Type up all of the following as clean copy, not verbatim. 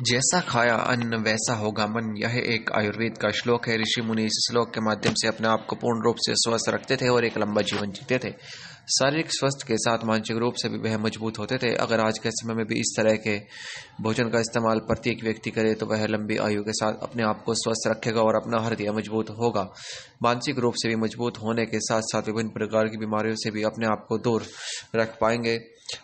जैसा खाया अन्न वैसा होगा मन, यह एक आयुर्वेद का श्लोक है। ऋषि मुनि इस श्लोक के माध्यम से अपने आप को पूर्ण रूप से स्वस्थ रखते थे और एक लंबा जीवन जीते थे। शारीरिक स्वस्थ के साथ मानसिक रूप से भी वह मजबूत होते थे। अगर आज के समय में भी इस तरह के भोजन का इस्तेमाल प्रत्येक व्यक्ति करे तो वह लंबी आयु के साथ अपने आप को स्वस्थ रखेगा और अपना हृदय मजबूत होगा। मानसिक रूप से भी मजबूत होने के साथ साथ विभिन्न प्रकार की बीमारियों से भी अपने आप को दूर रख पाएंगे।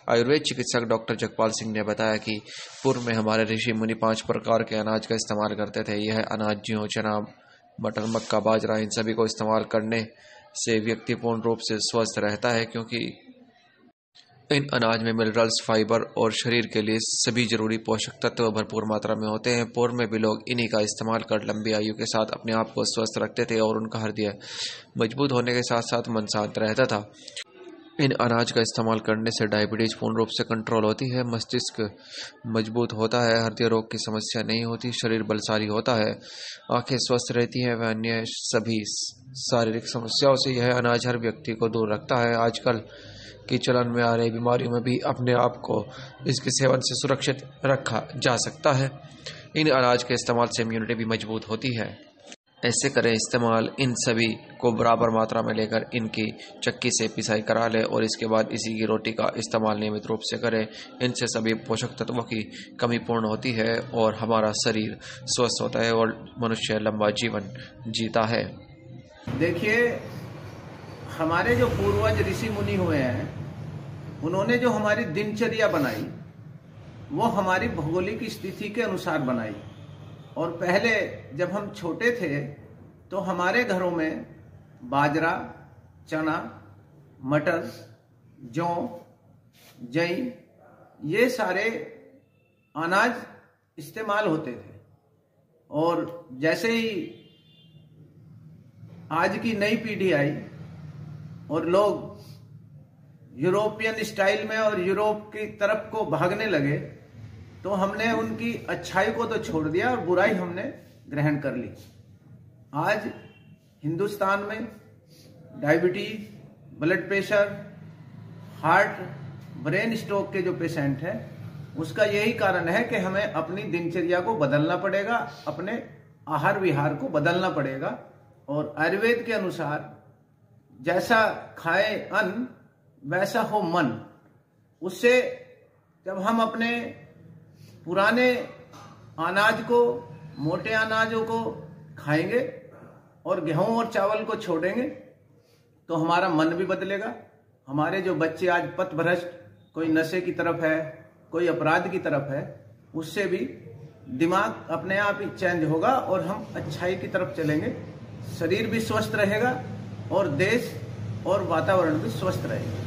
आयुर्वेद चिकित्सक डॉक्टर जगपाल सिंह ने बताया कि पूर्व में हमारे ऋषि मुनि 5 प्रकार के अनाज का इस्तेमाल करते थे। यह अनाज ज्यों, चना, मटर, मक्का, बाजरा, इन सभी को इस्तेमाल करने से व्यक्ति पूर्ण रूप से स्वस्थ रहता है, क्योंकि इन अनाज में मिनरल्स, फाइबर और शरीर के लिए सभी जरूरी पोषक तत्व भरपूर मात्रा में होते हैं। पूर्व में भी लोग इन्हीं का इस्तेमाल कर लंबी आयु के साथ अपने आप को स्वस्थ रखते थे और उनका हृदय मजबूत होने के साथ साथ मन शांत रहता था। इन अनाज का इस्तेमाल करने से डायबिटीज पूर्ण रूप से कंट्रोल होती है, मस्तिष्क मजबूत होता है, हृदय रोग की समस्या नहीं होती, शरीर बलशाली होता है, आंखें स्वस्थ रहती हैं व अन्य सभी शारीरिक समस्याओं से यह अनाज हर व्यक्ति को दूर रखता है। आजकल की चलन में आ रही बीमारियों में भी अपने आप को इसके सेवन से सुरक्षित रखा जा सकता है। इन अनाज के इस्तेमाल से इम्यूनिटी भी मजबूत होती है। ऐसे करें इस्तेमाल, इन सभी को बराबर मात्रा में लेकर इनकी चक्की से पिसाई करा लें और इसके बाद इसी की रोटी का इस्तेमाल नियमित रूप से करें। इनसे सभी पोषक तत्वों की कमी पूर्ण होती है और हमारा शरीर स्वस्थ होता है और मनुष्य लंबा जीवन जीता है। देखिए, हमारे जो पूर्वज ऋषि मुनि हुए हैं, उन्होंने जो हमारी दिनचर्या बनाई वो हमारी भौगोलिक स्थिति के अनुसार बनाई। और पहले जब हम छोटे थे तो हमारे घरों में बाजरा, चना, मटर, जौ, जई, ये सारे अनाज इस्तेमाल होते थे। और जैसे ही आज की नई पीढ़ी आई और लोग यूरोपियन स्टाइल में और यूरोप की तरफ को भागने लगे, तो हमने उनकी अच्छाई को तो छोड़ दिया और बुराई हमने ग्रहण कर ली। आज हिंदुस्तान में diabetes, blood pressure, heart, brain stroke के जो पेशेंट हैं, उसका यही कारण है कि हमें अपनी दिनचर्या को बदलना पड़ेगा, अपने आहार विहार को बदलना पड़ेगा। और आयुर्वेद के अनुसार जैसा खाए अन्न वैसा हो मन। उससे जब हम अपने पुराने अनाज को, मोटे अनाजों को खाएंगे और गेहूं और चावल को छोड़ेंगे तो हमारा मन भी बदलेगा। हमारे जो बच्चे आज पथभ्रष्ट, कोई नशे की तरफ है, कोई अपराध की तरफ है, उससे भी दिमाग अपने आप ही चेंज होगा और हम अच्छाई की तरफ चलेंगे। शरीर भी स्वस्थ रहेगा और देश और वातावरण भी स्वस्थ रहेगा।